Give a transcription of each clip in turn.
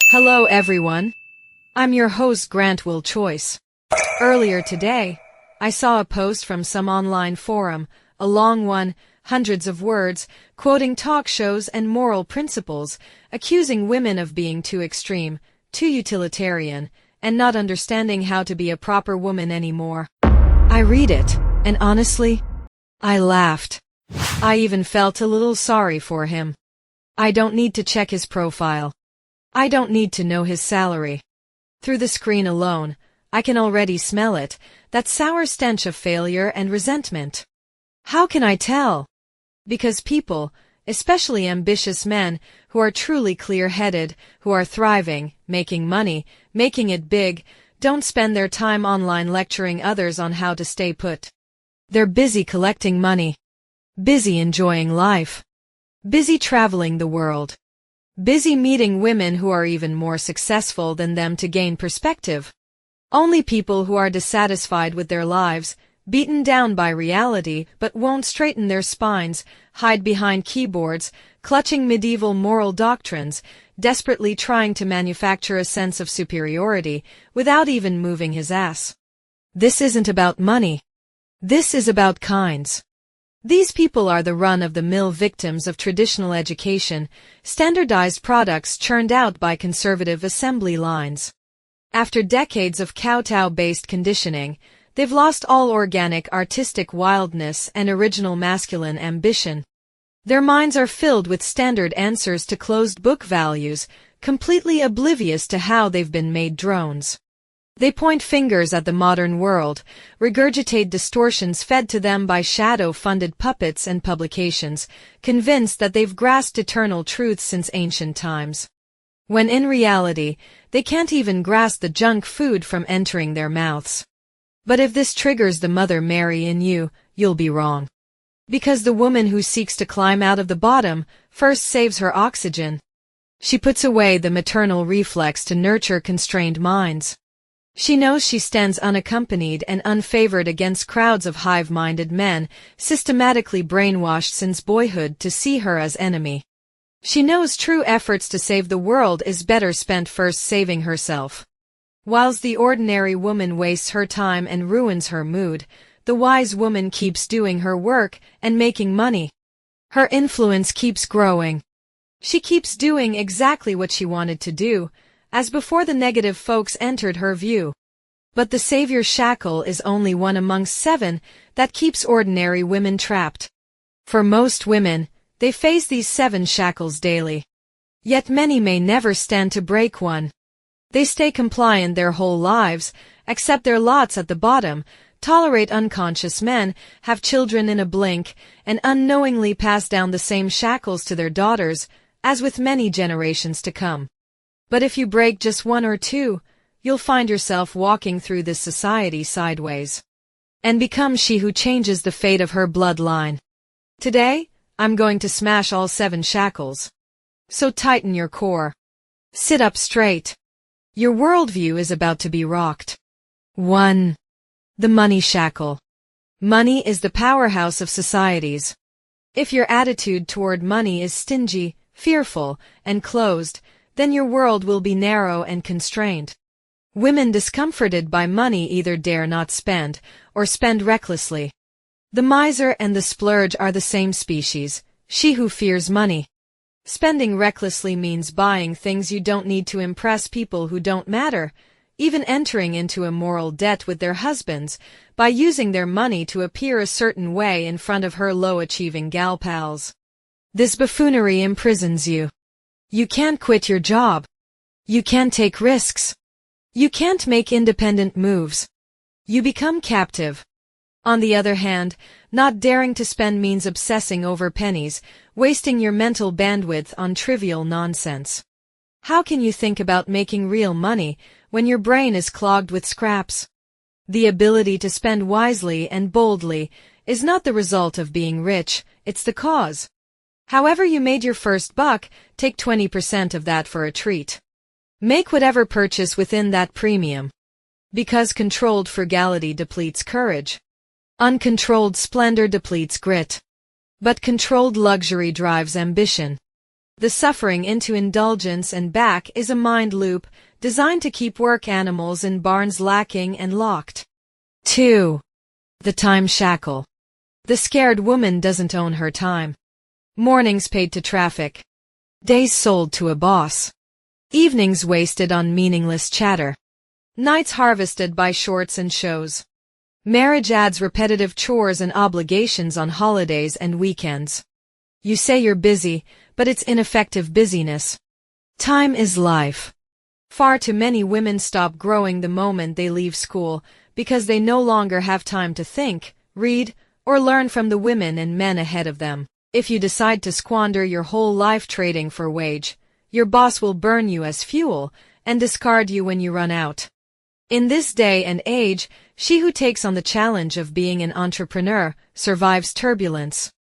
Hello everyone. I'm your host Grant Will Choice. Earlier today, I saw a post from some online forum, a long one, hundreds of words, quoting talk shows and moral principles, accusing women of being too extreme, too utilitarian, and not understanding how to be a proper woman anymore. I read it, and honestly, I laughed. I even felt a little sorry for him. I don't need to check his profile. I don't need to know his salary. Through the screen alone, I can already smell it, that sour stench of failure and resentment. How can I tell? Because people, especially ambitious men, who are truly clear-headed, who are thriving, making money, making it big, don't spend their time online lecturing others on how to stay put. They're busy collecting money. Busy enjoying life. Busy traveling the world. Busy meeting women who are even more successful than them to gain perspective. Only people who are dissatisfied with their lives, beaten down by reality but won't straighten their spines, hide behind keyboards, clutching medieval moral doctrines, desperately trying to manufacture a sense of superiority without even moving his ass. This isn't about money. This is about kinds. These people are the run-of-the-mill victims of traditional education, standardized products churned out by conservative assembly lines. After decades of kowtow-based conditioning, they've lost all organic artistic wildness and original masculine ambition. Their minds are filled with standard answers to closed-book values, completely oblivious to how they've been made drones. They point fingers at the modern world, regurgitate distortions fed to them by shadow-funded puppets and publications, convinced that they've grasped eternal truths since ancient times. When in reality, they can't even grasp the junk food from entering their mouths. But if this triggers the Mother Mary in you, you'll be wrong. Because the woman who seeks to climb out of the bottom first saves her oxygen. She puts away the maternal reflex to nurture constrained minds. She knows she stands unaccompanied and unfavored against crowds of hive-minded men, systematically brainwashed since boyhood to see her as enemy. She knows true efforts to save the world is better spent first saving herself. Whilst the ordinary woman wastes her time and ruins her mood, the wise woman keeps doing her work and making money. Her influence keeps growing. She keeps doing exactly what she wanted to do, as before the negative folks entered her view. But the Savior Shackle is only one among 7 that keeps ordinary women trapped. For most women, they face these 7 shackles daily. Yet many may never stand to break one. They stay compliant their whole lives, accept their lots at the bottom, tolerate unconscious men, have children in a blink, and unknowingly pass down the same shackles to their daughters, as with many generations to come. But if you break just 1 or 2, you'll find yourself walking through this society sideways. And become she who changes the fate of her bloodline. Today, I'm going to smash all 7 shackles. So tighten your core. Sit up straight. Your worldview is about to be rocked. 1. The Money Shackle. Money is the powerhouse of societies. If your attitude toward money is stingy, fearful, and closed, then your world will be narrow and constrained. Women discomforted by money either dare not spend, or spend recklessly. The miser and the splurge are the same species, she who fears money. Spending recklessly means buying things you don't need to impress people who don't matter, even entering into immoral debt with their husbands, by using their money to appear a certain way in front of her low-achieving gal pals. This buffoonery imprisons you. You can't quit your job. You can't take risks. You can't make independent moves. You become captive. On the other hand, not daring to spend means obsessing over pennies, wasting your mental bandwidth on trivial nonsense. How can you think about making real money when your brain is clogged with scraps? The ability to spend wisely and boldly is not the result of being rich, it's the cause. However you made your first buck, take 20% of that for a treat. Make whatever purchase within that premium. Because controlled frugality depletes courage. Uncontrolled splendor depletes grit. But controlled luxury drives ambition. The suffering into indulgence and back is a mind loop designed to keep work animals in barns lacking and locked. 2. The Time Shackle. The scared woman doesn't own her time. Mornings paid to traffic. Days sold to a boss. Evenings wasted on meaningless chatter. Nights harvested by shorts and shows. Marriage adds repetitive chores and obligations on holidays and weekends. You say you're busy, but it's ineffective busyness. Time is life. Far too many women stop growing the moment they leave school because they no longer have time to think, read, or learn from the women and men ahead of them. If you decide to squander your whole life trading for wage, your boss will burn you as fuel and discard you when you run out. In this day and age, she who takes on the challenge of being an entrepreneur survives turbulence.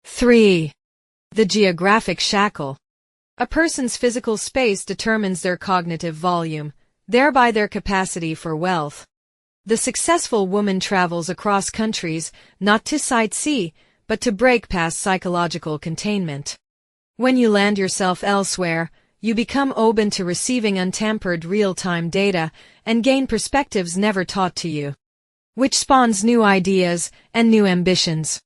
3. The Geographic Shackle. A person's physical space determines their cognitive volume, thereby their capacity for wealth. The successful woman travels across countries not to sightsee, but to break past psychological containment. When you land yourself elsewhere, you become open to receiving untampered real-time data and gain perspectives never taught to you, which spawns new ideas and new ambitions.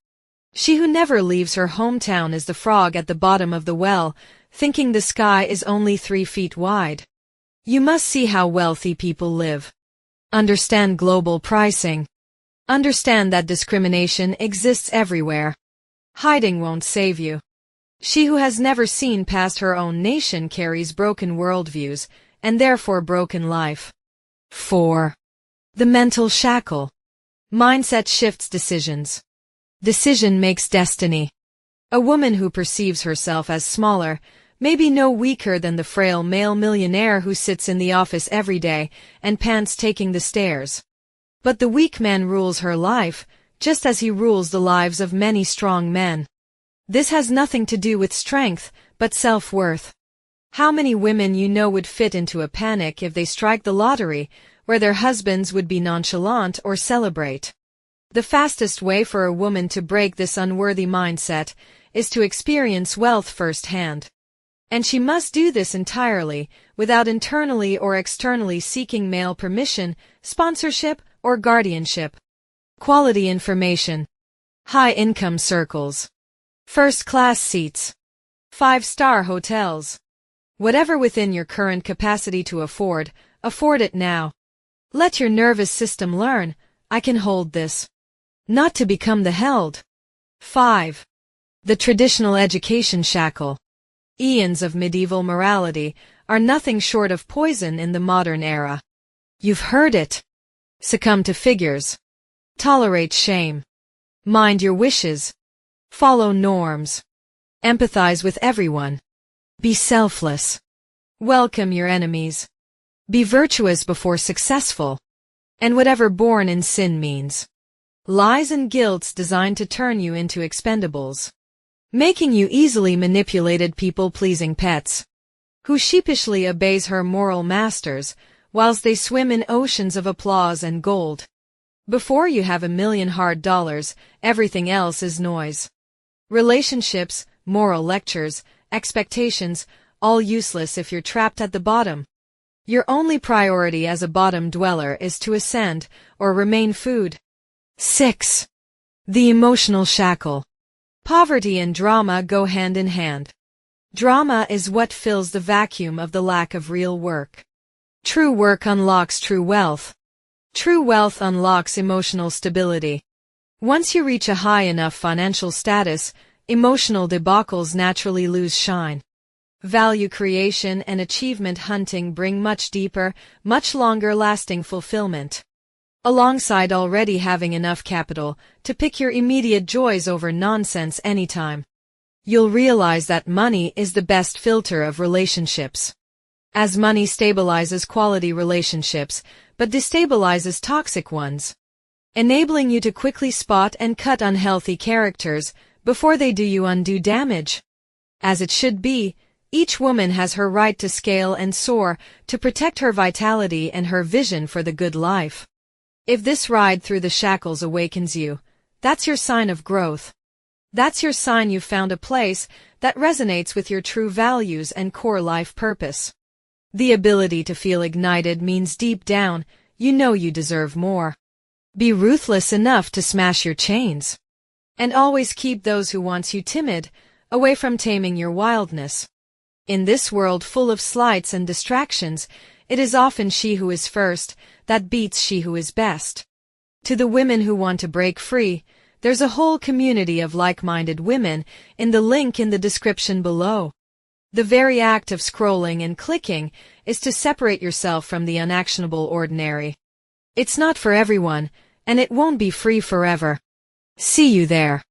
She who never leaves her hometown is the frog at the bottom of the well, thinking the sky is only 3 feet wide. You must see how wealthy people live. Understand global pricing. Understand that discrimination exists everywhere. Hiding won't save you. She who has never seen past her own nation carries broken worldviews, and therefore broken life. 4. The Mental Shackle. Mindset shifts decisions. Decision makes destiny. A woman who perceives herself as smaller may be no weaker than the frail male millionaire who sits in the office every day and pants taking the stairs. But the weak man rules her life, just as he rules the lives of many strong men. This has nothing to do with strength, but self-worth. How many women you know would fit into a panic if they strike the lottery, where their husbands would be nonchalant or celebrate? The fastest way for a woman to break this unworthy mindset is to experience wealth firsthand. And she must do this entirely, without internally or externally seeking male permission, sponsorship, or guardianship. Quality information. High-income circles. First-class seats. 5-star hotels. Whatever within your current capacity to afford it now. Let your nervous system learn, I can hold this. Not to become the held. 5. The Traditional Education Shackle. Eons of medieval morality are nothing short of poison in the modern era. You've heard it. Succumb to figures. Tolerate shame. Mind your wishes. Follow norms. Empathize with everyone. Be selfless. Welcome your enemies. Be virtuous before successful. And whatever born in sin means. Lies and guilts designed to turn you into expendables. Making you easily manipulated people-pleasing pets. Who sheepishly obeys her moral masters, whilst they swim in oceans of applause and gold. Before you have $1 million hard dollars, everything else is noise. Relationships, moral lectures, expectations, all useless if you're trapped at the bottom. Your only priority as a bottom dweller is to ascend, or remain food. 6. The Emotional Shackle. Poverty and drama go hand in hand. Drama is what fills the vacuum of the lack of real work. True work unlocks true wealth. True wealth unlocks emotional stability. Once you reach a high enough financial status, emotional debacles naturally lose shine. Value creation and achievement hunting bring much deeper, much longer-lasting fulfillment. Alongside already having enough capital to pick your immediate joys over nonsense anytime. You'll realize that money is the best filter of relationships. As money stabilizes quality relationships, but destabilizes toxic ones. Enabling you to quickly spot and cut unhealthy characters before they do you undue damage. As it should be, each woman has her right to scale and soar to protect her vitality and her vision for the good life. If this ride through the shackles awakens you, that's your sign of growth. That's your sign you've found a place that resonates with your true values and core life purpose. The ability to feel ignited means deep down, you know you deserve more. Be ruthless enough to smash your chains. And always keep those who wants you timid away from taming your wildness. In this world full of slights and distractions, it is often she who is first that beats she who is best. To the women who want to break free, there's a whole community of like-minded women in the link in the description below. The very act of scrolling and clicking is to separate yourself from the unactionable ordinary. It's not for everyone, and it won't be free forever. See you there.